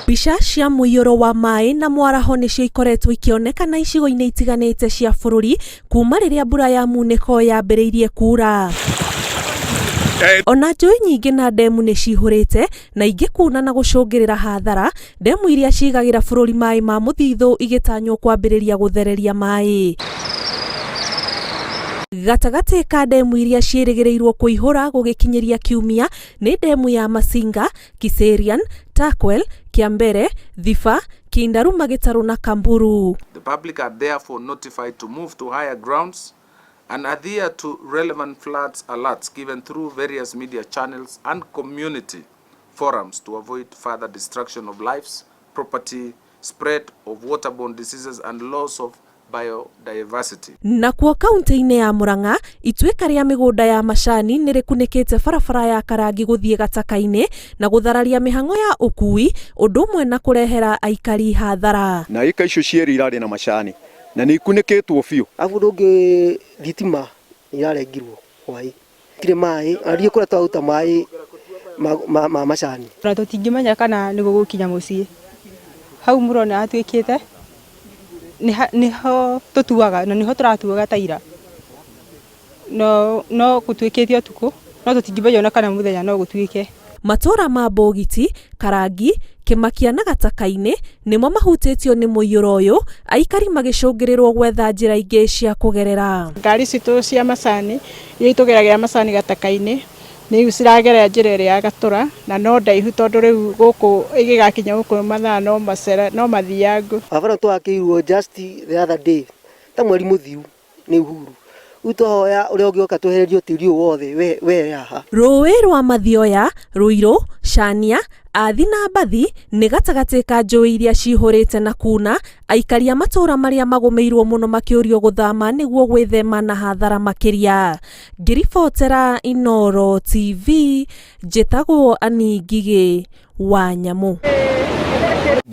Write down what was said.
Mbica cia muiyuro wa maai na mwaraho nicio ikoretwo ikionekana icigo-ini itiganite cia bururi kuma riria mbura ya muniko yambiriirie kura. Ona njui nyingi na ndemu ni cihurite na ingi kuna na gucungirira hathara, ndemu iria cigagira bururi maai ma muthithu igitanywo kwambiriria guthereria maai. Gatagati ka ndemu iria ciirigirirwo kuihura gugikinyiria kiumia ni ndemu ya Masinga, Kiserian, Turkwel, Kiambere, Thifa, Kindaruma Gitaru na Kamburu. The public are therefore notified to move to higher grounds and adhere to relevant floods alerts given through various media channels and community forums to avoid further destruction of lives, property, spread of waterborne diseases and loss of biodiversity. Nakuo kaunti-ini ya Murang'a, ituika ria migunda ya macani nirikunikite barabara ya Karangi guthie Gataka-ini na guthararia mihango ya ukui undu umwe na kurehera aikari hathara. Na ika icio cieri irari na macani na ni ikunikitwo biu. Abu ndungi thitima irarengirwo hwai. Tire maai, aria kura twauta maai ma macani. Na tutingimenya kana ni gugukinya mucii. Hau murona atwikite niho tutuaga na niho turatuaga taira no gutwikithio utuku no tutingimenya kana muthenya no gutwike. Matura ma Bogiti, Karangi, Kimakia na Gataka-ini nimo mahutitio ni muiyuro uyu, aikari magicungirirwo gwetha njira ingi cia kugerera. Ngari citu cia macani iria itugeragira macani Gataka-ini ni ciragera njira iria ya Gatura na no ndaihu tondu riu guku igigakinya guku mathaa no macera no mathiangu. Abana twakirwo just the other day ta mweri muthiu ni uhuru utohoya uria ugioka twehererio tiri wothe we haha. Rũĩ rwa Mathioya, Ruiru, Chania, Athi na Mbathi ni gatagati ka njui iria cihurite na kuna, aikari a matura maria magumeirwo muno makiurio guthama niguo gwithema na hathara makiria. Ngiribotera Inooro TV, njitagwo Ani Ngigi wa Nyamu.